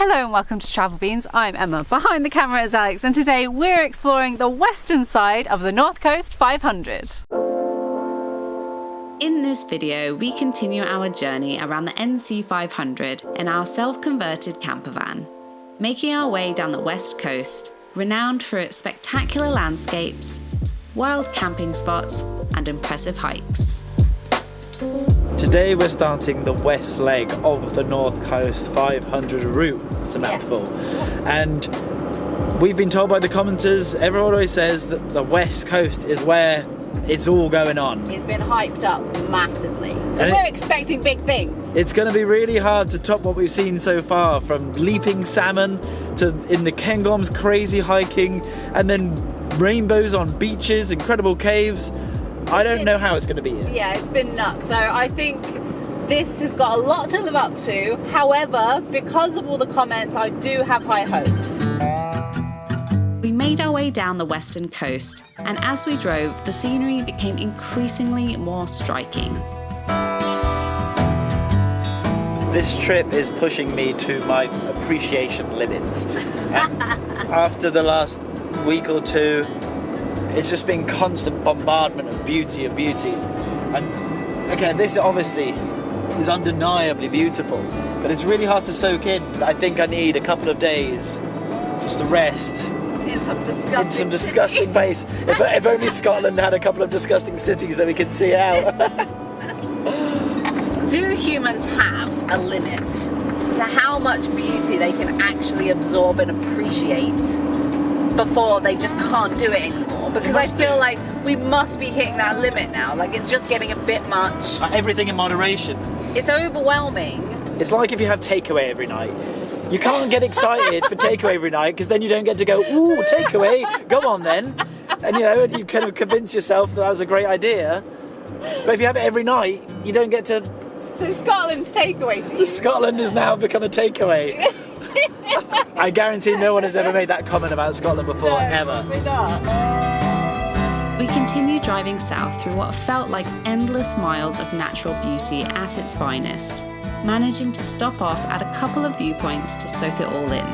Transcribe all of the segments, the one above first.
Hello and welcome to Travel Beans. I'm Emma. Behind the camera is Alex, and today we're exploring the western side of the North Coast 500. In this video, we continue our journey around the NC500 in our self-converted camper van, making our way down the west coast, renowned for its spectacular landscapes, wild camping spots, and impressive hikes. Today we're starting the west leg of the North Coast 500 route. It's a mouthful. Yes. And we've been told by the commenters, everyone always says that the west coast is where it's all going on. It's been hyped up massively. So we're expecting big things. It's going to be really hard to top what we've seen so far, from leaping salmon to in the Cairngorms crazy hiking, and then rainbows on beaches, incredible caves. I don't know how it's going to be here. Yeah, it's been nuts. So I think this has got a lot to live up to. However, because of all the comments, I do have high hopes. We made our way down the western coast, and as we drove, the scenery became increasingly more striking. This trip is pushing me to my appreciation limits. After the last week or two, it's just been constant bombardment of beauty. And okay, this obviously is undeniably beautiful, but it's really hard to soak in. I think I need a couple of days just to rest in some disgusting place. If only Scotland had a couple of disgusting cities that we could see out. Do humans have a limit to how much beauty they can actually absorb and appreciate before they just can't do it anymore? Because I feel like we must be hitting that limit now. Like, it's just getting a bit much. Everything in moderation. It's overwhelming. It's like if you have takeaway every night. You can't get excited for takeaway every night, because then you don't get to go, ooh, takeaway, go on then. And and you kind of convince yourself that was a great idea. But if you have it every night, you don't get to... So Scotland's takeaway to you. Scotland has now become a takeaway. I guarantee no one has ever made that comment about Scotland before, ever. We're not. We continued driving south through what felt like endless miles of natural beauty at its finest, managing to stop off at a couple of viewpoints to soak it all in.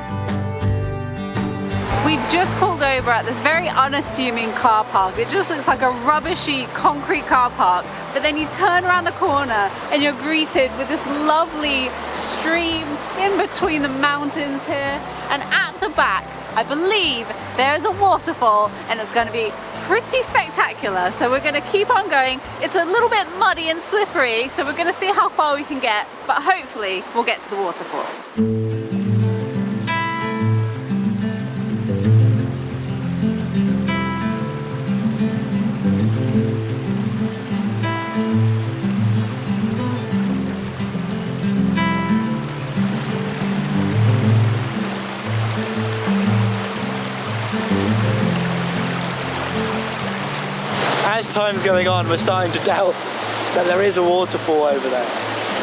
We've just pulled over at this very unassuming car park. It just looks like a rubbishy concrete car park, but then you turn around the corner and you're greeted with this lovely stream in between the mountains here, and at the back I believe there's a waterfall, and it's going to be pretty spectacular. So we're going to keep on going. It's a little bit muddy and slippery, so we're going to see how far we can get, but hopefully we'll get to the waterfall. As time's going on, we're starting to doubt that there is a waterfall over there.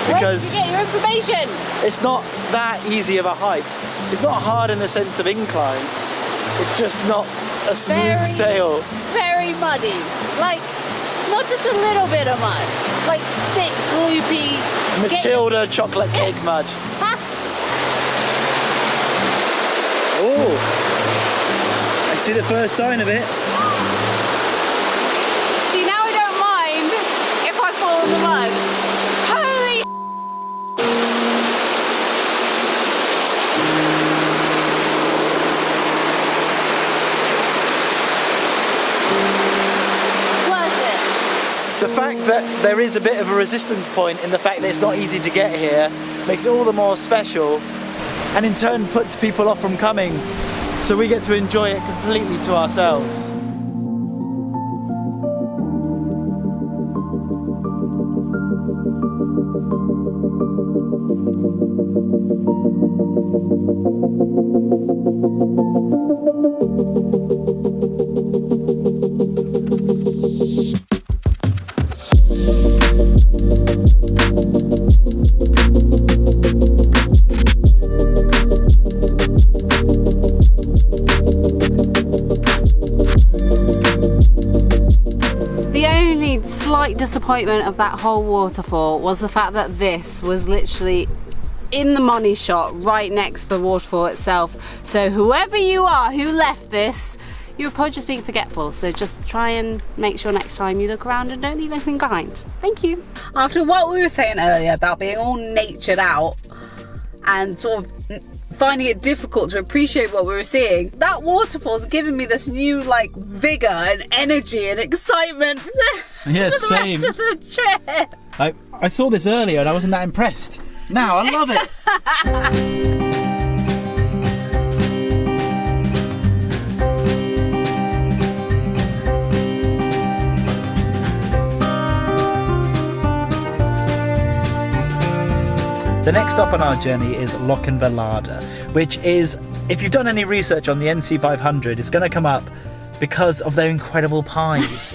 Because where did you get your information? It's not that easy of a hike. It's not hard in the sense of incline. It's just not a smooth sail. Very muddy. Like, not just a little bit of mud. Like thick, gloopy. Matilda chocolate cake mud. Oh, I see the first sign of it. In the mud. Holy worth it. The fact that there is a bit of a resistance point in the fact that it's not easy to get here makes it all the more special, and in turn puts people off from coming, so we get to enjoy it completely to ourselves. Disappointment of that whole waterfall was the fact that this was literally in the money shot right next to the waterfall itself. So whoever you are who left this, you're probably just being forgetful. So just try and make sure next time you look around and don't leave anything behind. Thank you. After what we were saying earlier about being all natured out and sort of finding it difficult to appreciate what we were seeing, that waterfall's given me this new like vigor and energy and excitement Yeah, for the same. rest of the trip. I saw this earlier and I wasn't that impressed. Now I love it. The next stop on our journey is Lochinver Larder, which is, if you've done any research on the NC500, it's going to come up because of their incredible pies.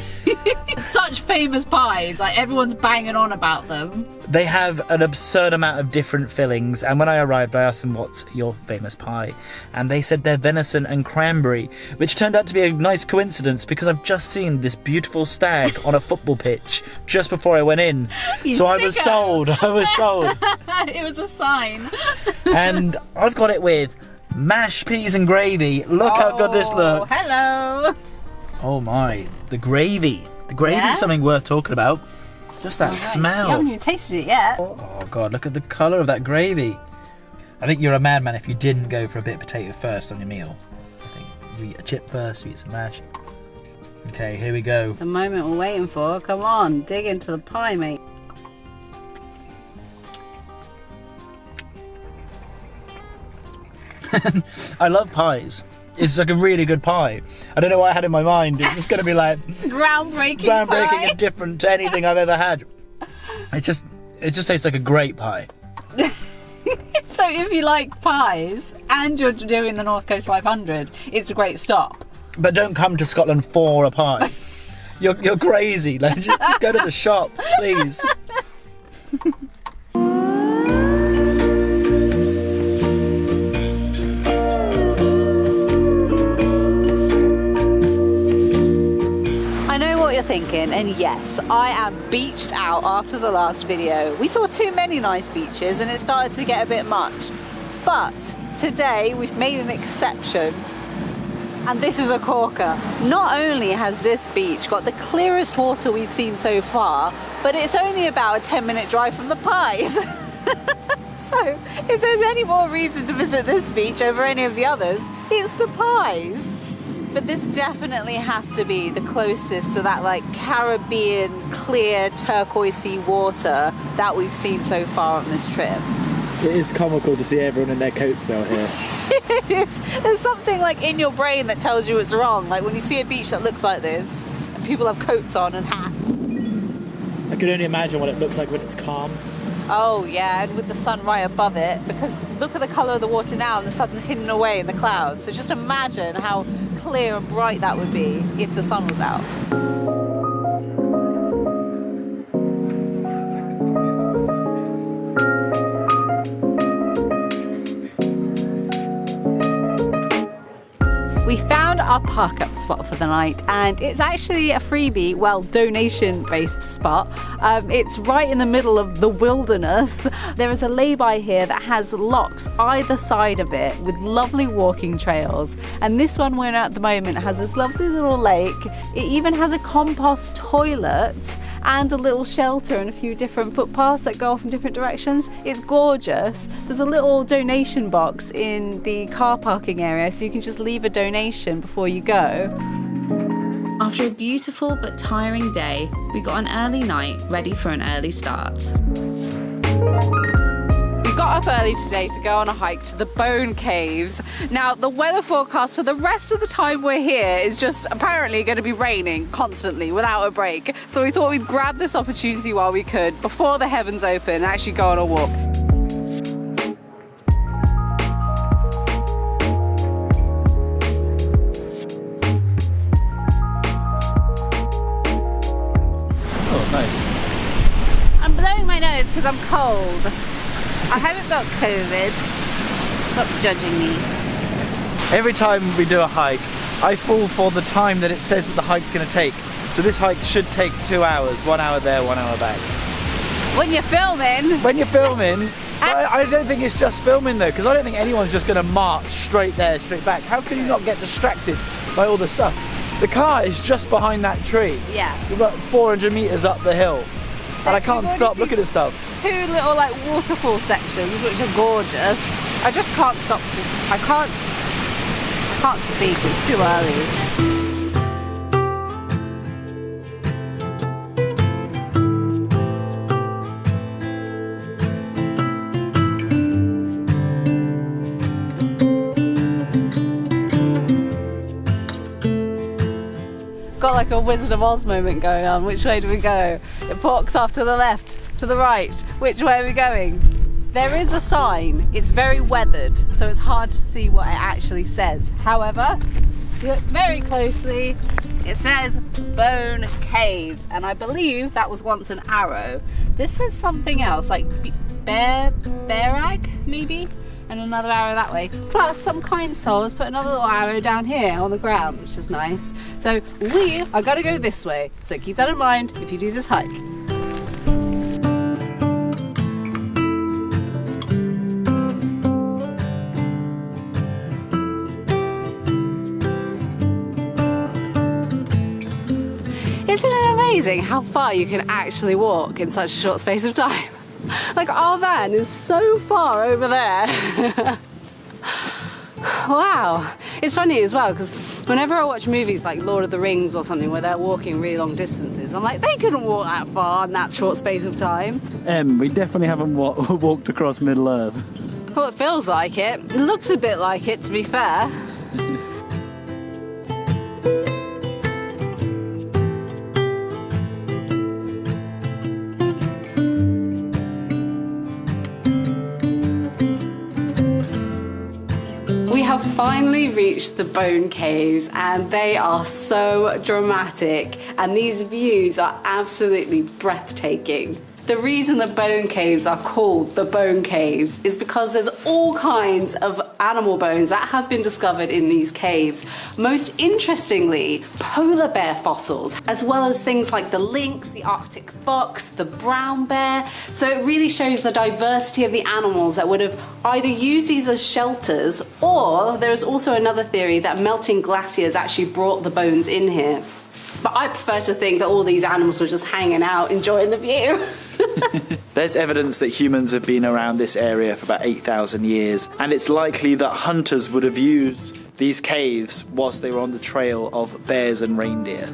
Such famous pies, like everyone's banging on about them. They have an absurd amount of different fillings, and when I arrived I asked them what's your famous pie, and they said they're venison and cranberry, which turned out to be a nice coincidence because I've just seen this beautiful stag on a football pitch just before I went in. So I was sold. It was a sign. And I've got it with mashed peas and gravy. Look how good this looks. Hello. Oh my, the gravy. The gravy Yeah? is something worth talking about. Just that smell. You haven't even tasted it yet. Oh god, look at the colour of that gravy. I think you're a madman if you didn't go for a bit of potato first on your meal. I think you eat a chip first, you eat some mash. Okay, here we go. The moment we're waiting for. Come on, dig into the pie, mate. I love pies. It's like a really good pie. I don't know what I had in my mind. It's just going to be like Groundbreaking groundbreaking and different to anything I've ever had. It just tastes like a great pie. So if you like pies and you're doing the North Coast 500, it's a great stop. But don't come to Scotland for a pie. You're crazy. Like, just go to the shop, please. I know what you're thinking, and yes, I am beached out after the last video. We saw too many nice beaches and it started to get a bit much. But today we've made an exception. And this is a corker. Not only has this beach got the clearest water we've seen so far, but it's only about a 10-minute drive from the pies. So if there's any more reason to visit this beach over any of the others, it's the pies. But this definitely has to be the closest to that like Caribbean clear turquoisey water that we've seen so far on this trip. It is comical to see everyone in their coats though here. It is. There's something like in your brain that tells you it's wrong. Like when you see a beach that looks like this and people have coats on and hats. I can only imagine what it looks like when it's calm. Oh yeah, and with the sun right above it, because look at the colour of the water now and the sun's hidden away in the clouds. So just imagine how clear and bright that would be if the sun was out. We found our park up spot for the night, and it's actually a freebie, well, donation based spot. It's right in the middle of the wilderness. There is a lay-by here that has locks either side of it with lovely walking trails, and this one we're in at the moment has this lovely little lake. It even has a compost toilet and a little shelter and a few different footpaths that go off in different directions. It's gorgeous. There's a little donation box in the car parking area, so you can just leave a donation before you go. After a beautiful but tiring day, we got an early night ready for an early start. We got up early today to go on a hike to the Bone Caves. Now, the weather forecast for the rest of the time we're here is just apparently going to be raining constantly without a break. So we thought we'd grab this opportunity while we could before the heavens open and actually go on a walk. Oh, nice. I'm blowing my nose because I'm cold. I haven't got COVID. Stop judging me. Every time we do a hike, I fall for the time that it says that the hike's going to take. So this hike should take 2 hours, 1 hour there, 1 hour back. When you're filming. When you're filming, I don't think it's just filming though, because I don't think anyone's just going to march straight there, straight back. How can you not get distracted by all the stuff? The car is just behind that tree. Yeah. We're about 400 metres up the hill. And I can't stop looking at stuff. Two little like waterfall sections, which are gorgeous. I just can't stop to. I can't speak. It's too early. Got like a Wizard of Oz moment going on. Which way do we go? It forks off to the left, to the right. Which way are we going? There is a sign. It's very weathered, so it's hard to see what it actually says. However, if you look very closely, it says Bone Caves, and I believe that was once an arrow. This says something else, like Bearag, maybe? And another arrow that way. Plus, some kind souls put another little arrow down here on the ground, which is nice. So we are gonna go this way. So keep that in mind if you do this hike. Isn't it amazing how far you can actually walk in such a short space of time? Like our van is so far over there. Wow. It's funny as well because whenever I watch movies like Lord of the Rings or something where they're walking really long distances, I'm like, they couldn't walk that far in that short space of time. We definitely haven't walked across Middle Earth. Well, it feels like it. It looks a bit like it, to be fair. We have finally reached the Bone Caves and they are so dramatic and these views are absolutely breathtaking. The reason the Bone Caves are called the Bone Caves is because there's all kinds of animal bones that have been discovered in these caves. Most interestingly, polar bear fossils, as well as things like the lynx, the Arctic fox, the brown bear. So it really shows the diversity of the animals that would have either used these as shelters, or there's also another theory that melting glaciers actually brought the bones in here. But I prefer to think that all these animals were just hanging out, enjoying the view. There's evidence that humans have been around this area for about 8,000 years, and it's likely that hunters would have used these caves whilst they were on the trail of bears and reindeer.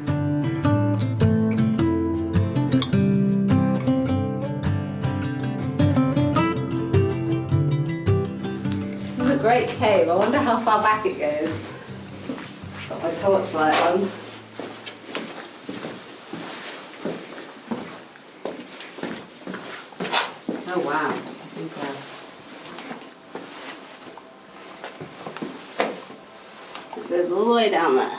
This is a great cave. I wonder how far back it goes. Got my torchlight on. Oh wow, it goes all the way down there.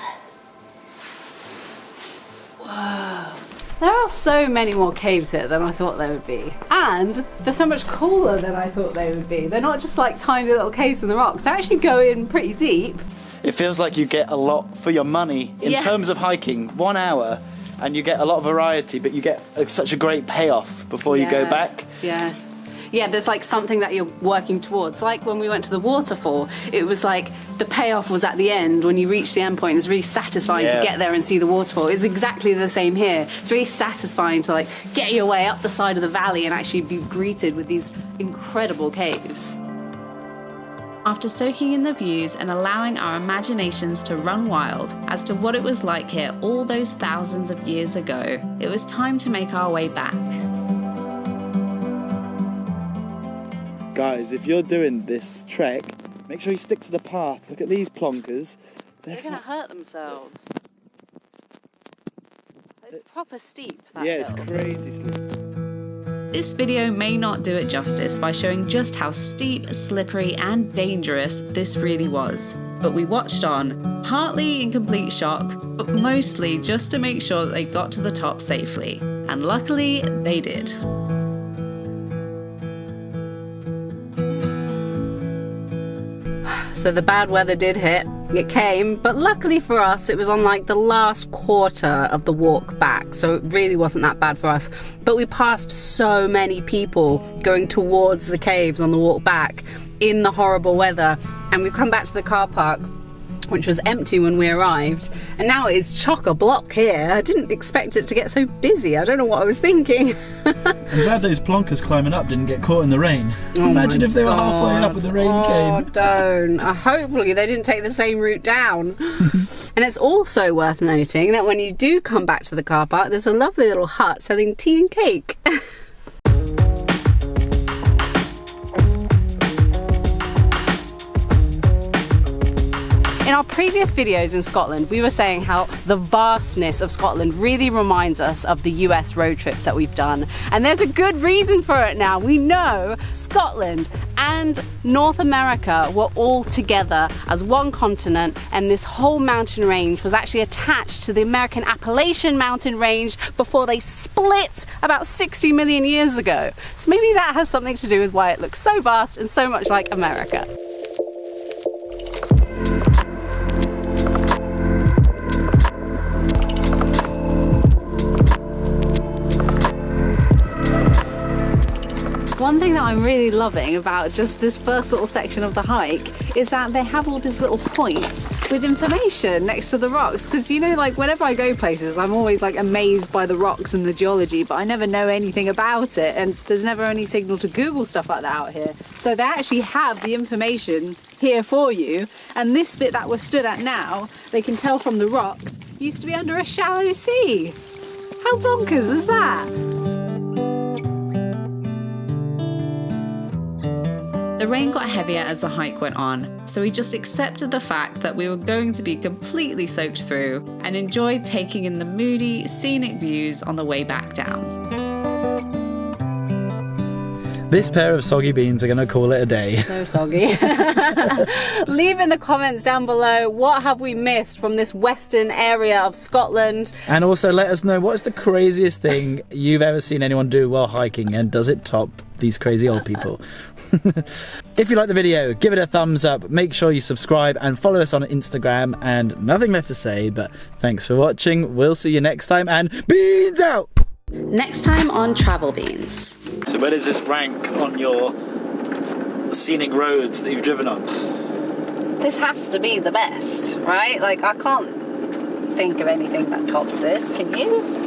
Whoa. There are so many more caves here than I thought there would be. And they're so much cooler than I thought they would be. They're not just like tiny little caves in the rocks. They actually go in pretty deep. It feels like you get a lot for your money in terms of hiking. 1 hour and you get a lot of variety, but you get such a great payoff before you go back. Yeah, there's like something that you're working towards. Like when we went to the waterfall, it was like the payoff was at the end. When you reach the end point, it's really satisfying to get there and see the waterfall. It's exactly the same here. It's really satisfying to like get your way up the side of the valley and actually be greeted with these incredible caves. After soaking in the views and allowing our imaginations to run wild as to what it was like here all those thousands of years ago, it was time to make our way back. Guys, if you're doing this trek, make sure you stick to the path. Look at these plonkers. They're going to hurt themselves. It's proper steep, that hill. It's crazy steep. This video may not do it justice by showing just how steep, slippery and dangerous this really was. But we watched on, partly in complete shock, but mostly just to make sure that they got to the top safely. And luckily, they did. So the bad weather did hit. It came, but luckily for us, it was on like the last quarter of the walk back, so it really wasn't that bad for us. But we passed so many people going towards the caves on the walk back in the horrible weather, and we've come back to the car park, which was empty when we arrived, and now it is chock-a-block here. I didn't expect it to get so busy. I don't know what I was thinking. I'm glad those plonkers climbing up didn't get caught in the rain. Imagine if they were halfway up and the rain came. Don't. Hopefully they didn't take the same route down. And it's also worth noting that when you do come back to the car park, there's a lovely little hut selling tea and cake. In our previous videos in Scotland, we were saying how the vastness of Scotland really reminds us of the US road trips that we've done. And there's a good reason for it now. We know Scotland and North America were all together as one continent, and this whole mountain range was actually attached to the American Appalachian mountain range before they split about 60 million years ago. So maybe that has something to do with why it looks so vast and so much like America. One thing that I'm really loving about just this first little section of the hike is that they have all these little points with information next to the rocks, because you know, like whenever I go places I'm always like amazed by the rocks and the geology, but I never know anything about it, and there's never any signal to Google stuff like that out here. So they actually have the information here for you, and this bit that we're stood at now, they can tell from the rocks, used to be under a shallow sea. How bonkers is that? The rain got heavier as the hike went on, so we just accepted the fact that we were going to be completely soaked through and enjoyed taking in the moody, scenic views on the way back down. This pair of soggy beans are going to call it a day. So soggy. Leave in the comments down below, what have we missed from this western area of Scotland? And also let us know, what is the craziest thing you've ever seen anyone do while hiking, and does it top these crazy old people? If you like the video, give it a thumbs up, make sure you subscribe and follow us on Instagram, and nothing left to say, but thanks for watching. We'll see you next time, and beans out! Next time on Travel Beans. So where does this rank on your scenic roads that you've driven on? This has to be the best, right? Like, I can't think of anything that tops this, can you?